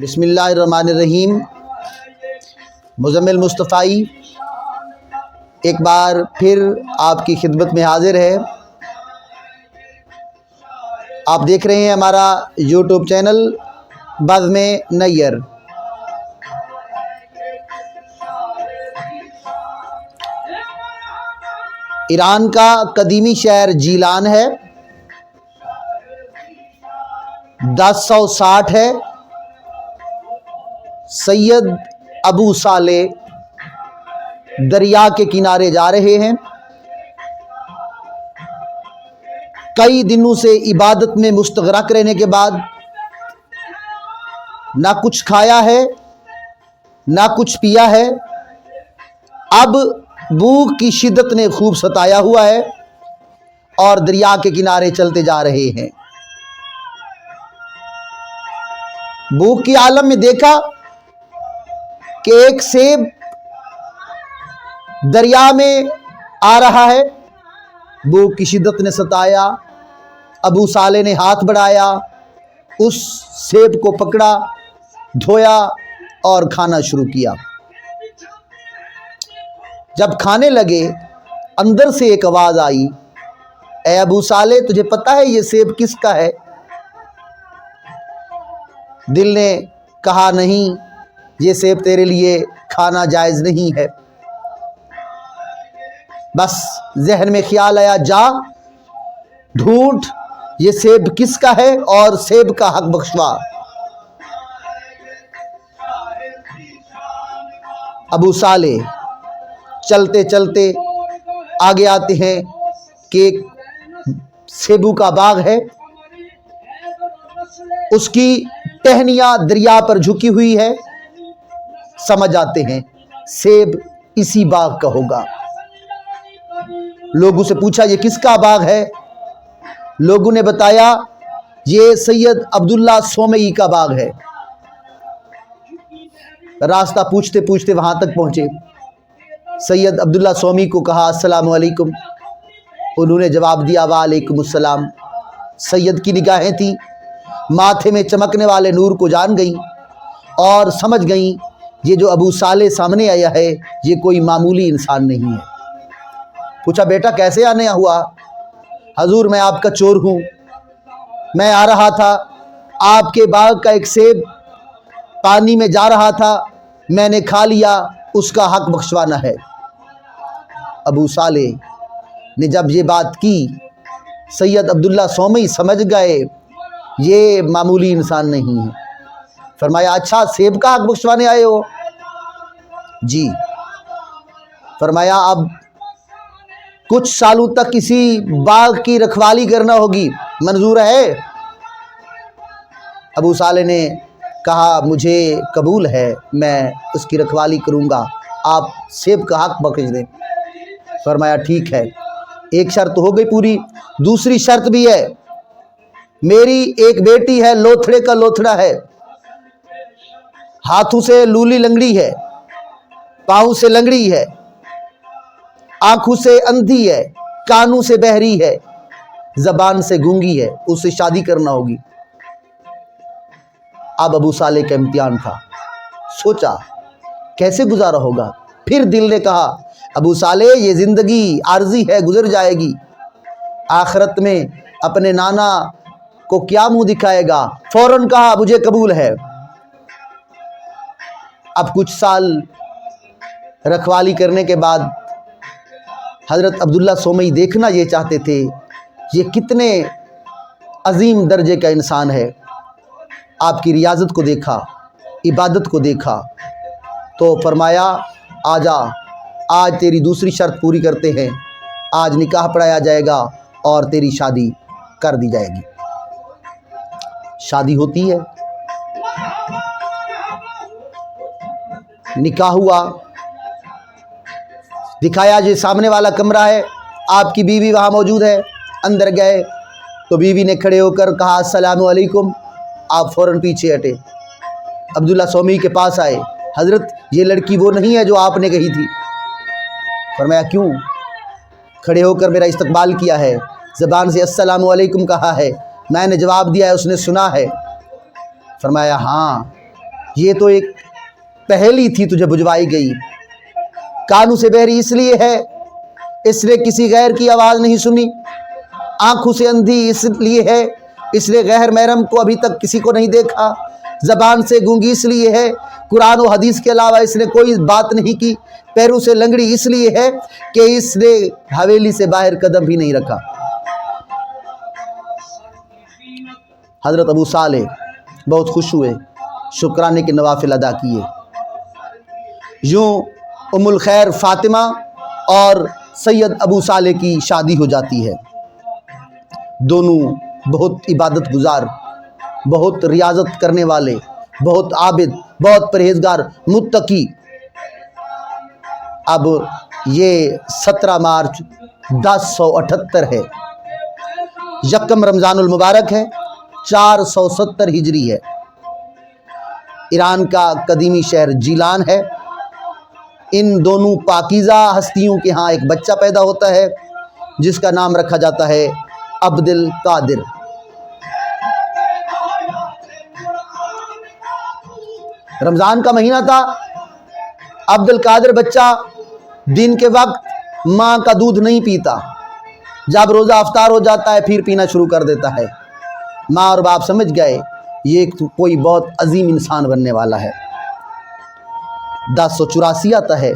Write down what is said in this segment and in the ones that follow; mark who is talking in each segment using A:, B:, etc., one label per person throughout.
A: بسم اللہ الرحمن الرحیم۔ مزمل مصطفی ایک بار پھر آپ کی خدمت میں حاضر ہے۔ آپ دیکھ رہے ہیں ہمارا یوٹیوب چینل بزم نیر۔ ایران کا قدیمی شہر جیلان ہے، 1060 ہے۔ سید ابو صالح دریا کے کنارے جا رہے ہیں۔ کئی دنوں سے عبادت میں مستغرق رہنے کے بعد نہ کچھ کھایا ہے نہ کچھ پیا ہے، اب بھوک کی شدت نے خوب ستایا ہوا ہے اور دریا کے کنارے چلتے جا رہے ہیں۔ بھوک کی عالم میں دیکھا کہ ایک سیب دریا میں آ رہا ہے۔ بھوک کی شدت نے ستایا، ابو صالح نے ہاتھ بڑھایا، اس سیب کو پکڑا، دھویا اور کھانا شروع کیا۔ جب کھانے لگے، اندر سے ایک آواز آئی، اے ابو صالح، تجھے پتہ ہے یہ سیب کس کا ہے؟ دل نے کہا نہیں، یہ سیب تیرے لیے کھانا جائز نہیں ہے۔ بس ذہن میں خیال آیا، جا ڈھونڈ یہ سیب کس کا ہے اور سیب کا حق بخشوا۔ ابو صالح چلتے چلتے آگے آتے ہیں کہ ایک سیبو کا باغ ہے، اس کی ٹہنیاں دریا پر جھکی ہوئی ہے۔ سمجھ آتے ہیں سیب اسی باغ کا ہوگا۔ لوگوں سے پوچھا یہ کس کا باغ ہے؟ لوگوں نے بتایا یہ سید عبداللہ سومئی کا باغ ہے۔ راستہ پوچھتے پوچھتے وہاں تک پہنچے۔ سید عبداللہ سومئی کو کہا السلام علیکم۔ انہوں نے جواب دیا وعلیکم السلام۔ سید کی نگاہیں تھیں، ماتھے میں چمکنے والے نور کو جان گئیں اور سمجھ گئیں یہ جو ابو صالح سامنے آیا ہے یہ کوئی معمولی انسان نہیں ہے۔ پوچھا بیٹا کیسے آنے ہوا؟ حضور میں آپ کا چور ہوں، میں آ رہا تھا، آپ کے باغ کا ایک سیب پانی میں جا رہا تھا، میں نے کھا لیا، اس کا حق بخشوانا ہے۔ ابو صالح نے جب یہ بات کی، سید عبداللہ سومئی سمجھ گئے یہ معمولی انسان نہیں ہے۔ فرمایا اچھا سیب کا حق بخشوانے آئے ہو؟ جی۔ فرمایا اب کچھ سالوں تک کسی باغ کی رکھوالی کرنا ہوگی، منظور ہے؟ ابو صالح نے کہا مجھے قبول ہے، میں اس کی رکھوالی کروں گا، آپ سیب کا حق بخش دیں۔ فرمایا ٹھیک ہے، ایک شرط ہو گئی پوری، دوسری شرط بھی ہے، میری ایک بیٹی ہے، لوتھڑے کا لوتھڑا ہے، ہاتھوں سے لولی لنگڑی ہے، پاؤں سے لنگڑی ہے، آنکھوں سے اندھی ہے، کانوں سے بہری ہے، زبان سے گونگی ہے، اس سے شادی کرنا ہوگی۔ اب ابو صالح کا امتحان تھا، سوچا کیسے گزارا ہوگا۔ پھر دل نے کہا ابو صالح یہ زندگی عارضی ہے، گزر جائے گی، آخرت میں اپنے نانا کو کیا منہ دکھائے گا؟ فوراً کہا مجھے قبول ہے۔ اب کچھ سال رکھوالی کرنے کے بعد حضرت عبداللہ سومئی دیکھنا یہ چاہتے تھے یہ کتنے عظیم درجے کا انسان ہے۔ آپ کی ریاضت کو دیکھا، عبادت کو دیکھا تو فرمایا آجا، آج تیری دوسری شرط پوری کرتے ہیں، آج نکاح پڑھایا جائے گا اور تیری شادی کر دی جائے گی۔ شادی ہوتی ہے، نکاح ہوا، دکھایا جو سامنے والا کمرہ ہے، آپ کی بیوی وہاں موجود ہے۔ اندر گئے تو بیوی نے کھڑے ہو کر کہا السلام علیکم، آپ فوراً پیچھے ہٹے۔ عبداللہ سومئی کے پاس آئے، حضرت یہ لڑکی وہ نہیں ہے جو آپ نے کہی تھی۔ فرمایا کیوں؟ کھڑے ہو کر میرا استقبال کیا ہے، زبان سے السلام علیکم کہا ہے، میں نے جواب دیا ہے، اس نے سنا ہے۔ فرمایا ہاں یہ تو ایک پہلی تھی تجھے بجھوائی گئی، کانوں سے بہری اس لیے ہے اس نے کسی غیر کی آواز نہیں سنی، آنکھوں سے اندھی اس لیے ہے اس نے غیر محرم کو ابھی تک کسی کو نہیں دیکھا، زبان سے گونگی اس لیے ہے قرآن و حدیث کے علاوہ اس نے کوئی بات نہیں کی، پیروں سے لنگڑی اس لیے ہے کہ اس نے حویلی سے باہر قدم بھی نہیں رکھا۔ حضرت ابو صالح بہت خوش ہوئے، شکرانے کے نوافل ادا کیے۔ یوں ام الخیر فاطمہ اور سید ابو صالح کی شادی ہو جاتی ہے۔ دونوں بہت عبادت گزار، بہت ریاضت کرنے والے، بہت عابد، بہت پرہیزگار، متقی۔ اب یہ 17 مارچ 1078 ہے، یکم رمضان المبارک ہے، 470 ہجری ہے۔ ایران کا قدیمی شہر جیلان ہے۔ ان دونوں پاکیزہ ہستیوں کے ہاں ایک بچہ پیدا ہوتا ہے جس کا نام رکھا جاتا ہے عبد القادر۔ رمضان کا مہینہ تھا، عبد القادر بچہ دن کے وقت ماں کا دودھ نہیں پیتا، جب روزہ افطار ہو جاتا ہے پھر پینا شروع کر دیتا ہے۔ ماں اور باپ سمجھ گئے یہ کوئی بہت عظیم انسان بننے والا ہے۔ 1084 آتا ہے،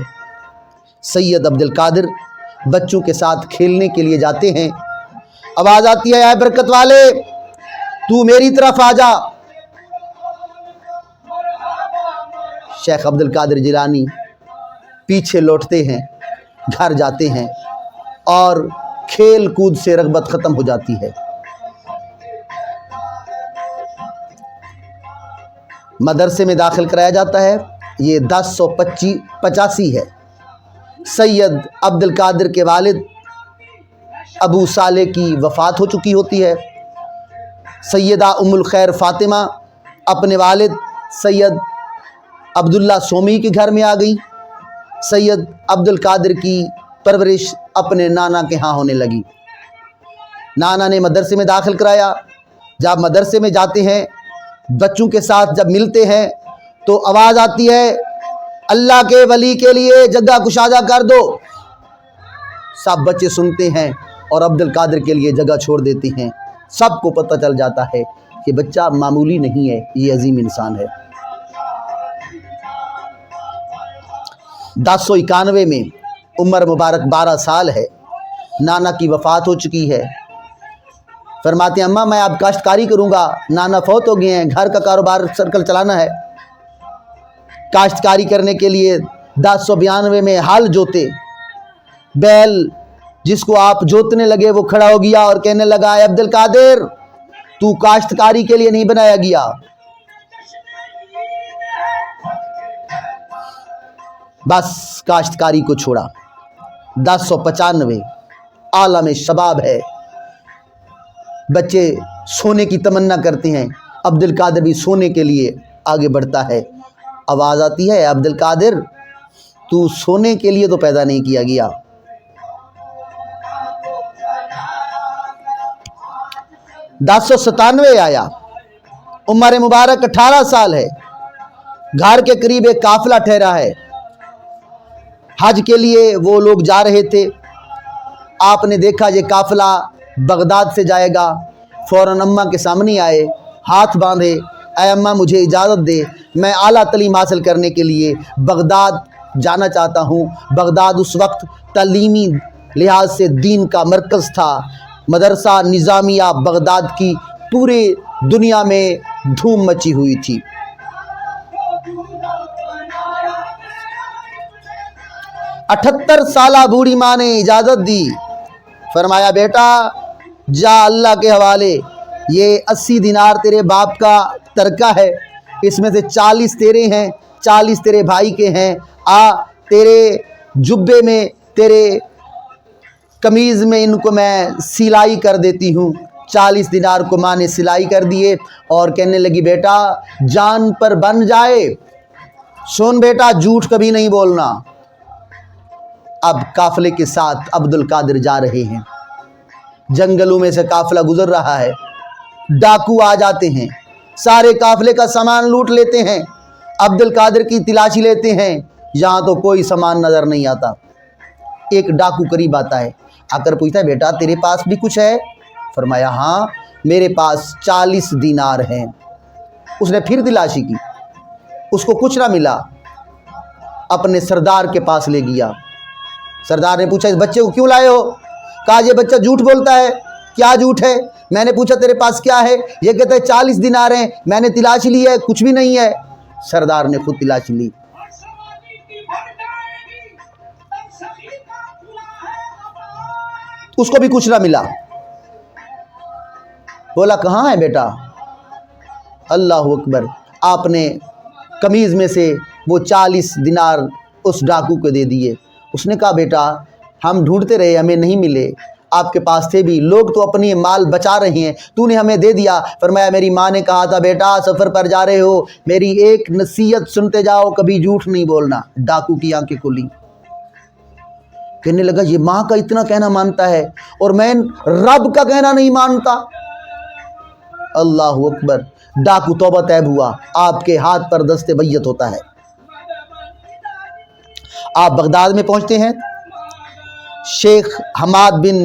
A: سید عبد القادر بچوں کے ساتھ کھیلنے کے لیے جاتے ہیں، آواز آتی ہے اے برکت والے تو میری طرف آ جا۔ شیخ عبد القادر جیلانی پیچھے لوٹتے ہیں، گھر جاتے ہیں اور کھیل کود سے رغبت ختم ہو جاتی ہے۔ مدرسے میں داخل کرایا جاتا ہے، یہ 1085 ہے۔ سید عبد القادر کے والد ابو صالح کی وفات ہو چکی ہوتی ہے۔ سیدہ ام الخیر فاطمہ اپنے والد سید عبداللہ سومی کے گھر میں آ گئی۔ سید عبد القادر کی پرورش اپنے نانا کے ہاں ہونے لگی۔ نانا نے مدرسے میں داخل کرایا۔ جب مدرسے میں جاتے ہیں، بچوں کے ساتھ جب ملتے ہیں تو آواز آتی ہے اللہ کے ولی کے لیے جگہ کشادہ کر دو۔ سب بچے سنتے ہیں اور عبد القادر کے لیے جگہ چھوڑ دیتے ہیں۔ سب کو پتہ چل جاتا ہے کہ بچہ معمولی نہیں ہے، یہ عظیم انسان ہے۔ 1091 میں عمر مبارک 12 سال ہے، نانا کی وفات ہو چکی ہے۔ فرماتے ہیں اماں میں اب کاشتکاری کروں گا، نانا فوت ہو گئے ہیں، گھر کا کاروبار سرکل چلانا ہے۔ کاشتکاری کرنے کے لیے 1092 میں ہل جوتے، بیل جس کو آپ جوتنے لگے وہ کھڑا ہو گیا اور کہنے لگا اے عبد القادر تو کاشتکاری کے لیے نہیں بنایا گیا۔ بس کاشتکاری کو چھوڑا۔ 1095 عالم شباب ہے، بچے سونے کی تمنا کرتے ہیں، عبد القادر بھی سونے کے لیے آگے بڑھتا ہے۔ آواز آتی ہے عبد القادر تو سونے کے لیے تو پیدا نہیں کیا گیا۔ 1097 آیا، عمر مبارک 18 سال ہے، گھر کے قریب ایک قافلہ ٹھہرا ہے، حج کے لیے وہ لوگ جا رہے تھے۔ آپ نے دیکھا یہ قافلہ بغداد سے جائے گا، فوراً اماں کے سامنے آئے، ہاتھ باندھے، اے اماں مجھے اجازت دے، میں اعلیٰ تعلیم حاصل کرنے کے لیے بغداد جانا چاہتا ہوں۔ بغداد اس وقت تعلیمی لحاظ سے دین کا مرکز تھا، مدرسہ نظامیہ بغداد کی پورے دنیا میں دھوم مچی ہوئی تھی۔ 78 سالہ بوڑھی ماں نے اجازت دی، فرمایا بیٹا جا اللہ کے حوالے، یہ 80 دینار تیرے باپ کا ترکہ ہے، اس میں سے 40 تیرے ہیں، 40 تیرے بھائی کے ہیں، تیرے جبے میں تیرے قمیض میں ان کو میں سلائی کر دیتی ہوں۔ 40 دینار کو ماں نے سلائی کر دیے اور کہنے لگی بیٹا جان پر بن جائے، سن بیٹا جھوٹ کبھی نہیں بولنا۔ اب قافلے کے ساتھ عبد القادر جا رہے ہیں، جنگلوں میں سے قافلہ گزر رہا ہے، ڈاکو آ جاتے ہیں، سارے قافلے کا سامان لوٹ لیتے ہیں۔ عبد القادر کی تلاشی لیتے ہیں، یہاں تو کوئی سامان نظر نہیں آتا۔ ایک ڈاکو قریب آتا ہے، آ کر پوچھتا ہے بیٹا تیرے پاس بھی کچھ ہے؟ فرمایا ہاں میرے پاس 40 دینار ہیں۔ اس نے پھر تلاشی کی، اس کو کچھ نہ ملا، اپنے سردار کے پاس لے گیا۔ سردار نے پوچھا اس بچے کو کیوں لائے ہو؟ کہا یہ بچہ جھوٹ بولتا ہے۔ کیا جھوٹ ہے؟ میں نے پوچھا تیرے پاس کیا ہے؟ یہ کہتا ہے 40 دینار ہیں، میں نے تلاشی لی ہے کچھ بھی نہیں ہے۔ سردار نے خود تلاشی لی، اس کو بھی کچھ نہ ملا۔ بولا کہاں ہے بیٹا؟ اللہ اکبر، آپ نے قمیض میں سے وہ 40 دینار اس ڈاکو کو دے دیے۔ اس نے کہا بیٹا ہم ڈھونڈتے رہے ہمیں نہیں ملے، آپ کے پاس تھے بھی، لوگ تو اپنی مال بچا رہے ہیں، تو نے ہمیں دے دیا۔ فرمایا میری ماں نے کہا تھا بیٹا سفر پر جا رہے ہو میری ایک نصیحت سنتے جاؤ، کبھی جھوٹ نہیں بولنا۔ ڈاکو کی آنکھیں کھلی، کہنے لگا یہ ماں کا اتنا کہنا مانتا ہے اور میں رب کا کہنا نہیں مانتا۔ اللہ اکبر، ڈاکو توبہ طیب ہوا، آپ کے ہاتھ پر دست بیعت ہوتا ہے۔ آپ بغداد میں پہنچتے ہیں، شیخ حماد بن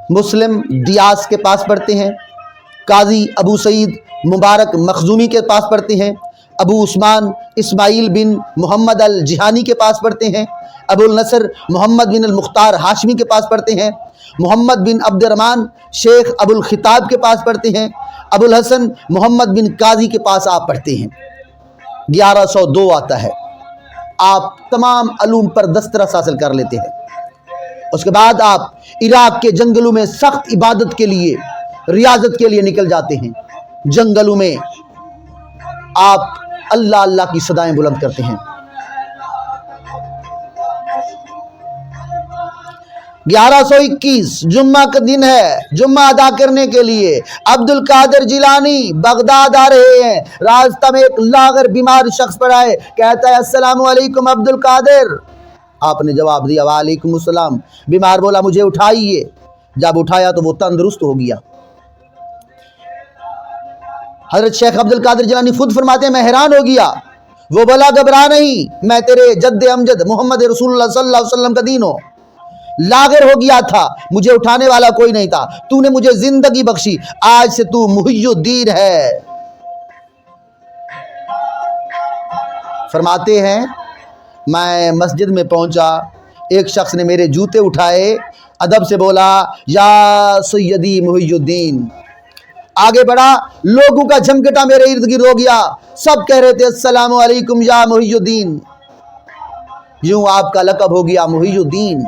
A: مسلم دیاس کے پاس پڑھتے ہیں، قاضی ابو سعید مبارک مخزومی کے پاس پڑھتے ہیں، ابو عثمان اسماعیل بن محمد الجہانی کے پاس پڑھتے ہیں، ابو النصر محمد بن المختار ہاشمی کے پاس پڑھتے ہیں، محمد بن عبد الرحمن شیخ ابو الخطاب کے پاس پڑھتے ہیں، ابو الحسن محمد بن قاضی کے پاس آپ پڑھتے ہیں۔ 1102 آتا ہے، آپ تمام علوم پر دسترس حاصل کر لیتے ہیں۔ اس کے بعد آپ عراق کے جنگلوں میں سخت عبادت کے لیے، ریاضت کے لیے نکل جاتے ہیں۔ جنگلوں میں آپ اللہ اللہ کی صدائیں بلند کرتے ہیں۔ 1121 جمعہ کا دن ہے، جمعہ ادا کرنے کے لیے عبد القادر جیلانی بغداد آ رہے ہیں۔ راستہ میں ایک لاغر بیمار شخص پڑا ہے، کہتا ہے السلام علیکم عبد القادر۔ آپ نے جواب دیا وعلیکم السلام۔ بیمار بولا مجھے اٹھائیے، جب اٹھایا تو وہ تندرست ہو گیا۔ حضرت شیخ عبد القادر جیلانی خود فرماتے ہیں میں حیران ہو گیا۔ وہ بولا گھبرا نہیں، میں تیرے جد امجد محمد رسول اللہ صلی اللہ علیہ وسلم کا دین ہوں، لاغر ہو گیا تھا، مجھے اٹھانے والا کوئی نہیں تھا، تو نے مجھے زندگی بخشی، آج سے تو محی الدین ہے۔ فرماتے ہیں میں مسجد میں پہنچا، ایک شخص نے میرے جوتے اٹھائے، ادب سے بولا یا سیدی محی الدین۔ آگے بڑھا، لوگوں کا جھمکٹا میرے ارد گرد ہو گیا، سب کہہ رہے تھے السلام علیکم یا محی الدین، یوں آپ کا لقب ہو گیا محی الدین۔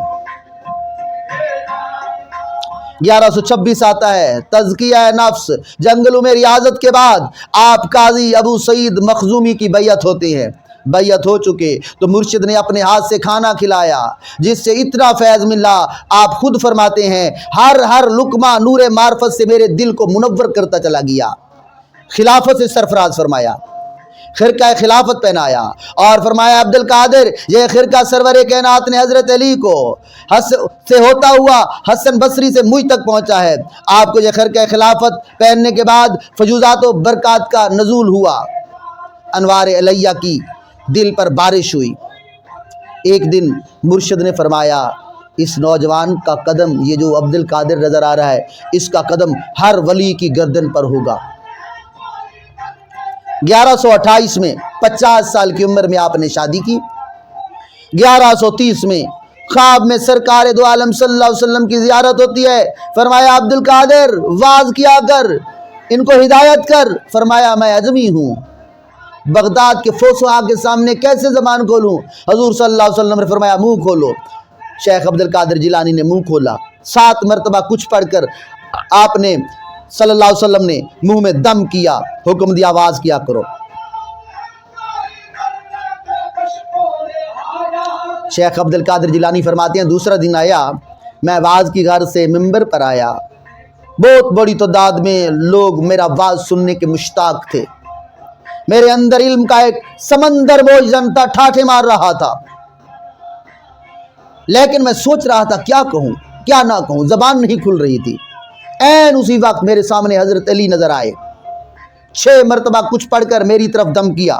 A: 1126 آتا ہے، تزکیہ نفس، جنگلوں میں ریاضت کے بعد آپ قاضی ابو سعید مخزومی کی بیعت ہوتے ہیں۔ بیعت ہو چکے تو مرشد نے اپنے ہاتھ سے کھانا کھلایا جس سے اتنا فیض ملا، آپ خود فرماتے ہیں ہر لقمہ نور معرفت سے میرے دل کو منور کرتا چلا گیا۔ خلافت سے سرفراز فرمایا، خرقہ خلافت پہنایا اور فرمایا عبد القادر یہ خرقہ سرور کائنات نے حضرت علی کو سے ہوتا ہوا حسن بصری سے مجھ تک پہنچا ہے۔ آپ کو یہ خرقہ خلافت پہننے کے بعد فیوزات و برکات کا نزول ہوا، انوار علیہ کی دل پر بارش ہوئی۔ ایک دن مرشد نے فرمایا اس نوجوان کا قدم، یہ جو عبد القادر نظر آ رہا ہے، اس کا قدم ہر ولی کی گردن پر ہوگا۔ 1128 میں 50 سال کی عمر میں آپ نے شادی کی۔ 1130 میں خواب میں سرکار دو عالم صلی اللہ علیہ وسلم کی زیارت ہوتی ہے، فرمایا عبد القادر واز کیا کر، ان کو ہدایت کر۔ فرمایا میں عزمی ہوں، بغداد کے فوسعا کے سامنے کیسے زبان کھولوں؟ حضور صلی اللہ علیہ وسلم نے فرمایا منہ کھولو۔ شیخ عبد القادر جیلانی نے منہ کھولا، 7 مرتبہ کچھ پڑھ کر آپ نے صلی اللہ علیہ وسلم نے منہ میں دم کیا، حکم دیا آواز کیا کرو۔ شیخ عبد القادر جیلانی فرماتے ہیں دوسرا دن آیا، میں واز کی غرض سے ممبر پر آیا، بہت بڑی تعداد میں لوگ میرا واز سننے کے مشتاق تھے، میرے اندر علم کا ایک سمندر بوجھ جنتا ٹھاٹھے مار رہا تھا، لیکن میں سوچ رہا تھا کیا کہوں کیا نہ کہوں، زبان نہیں کھل رہی تھی۔ این اسی وقت میرے سامنے حضرت علی نظر آئے، 6 مرتبہ کچھ پڑھ کر میری طرف دم کیا،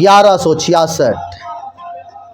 A: 1166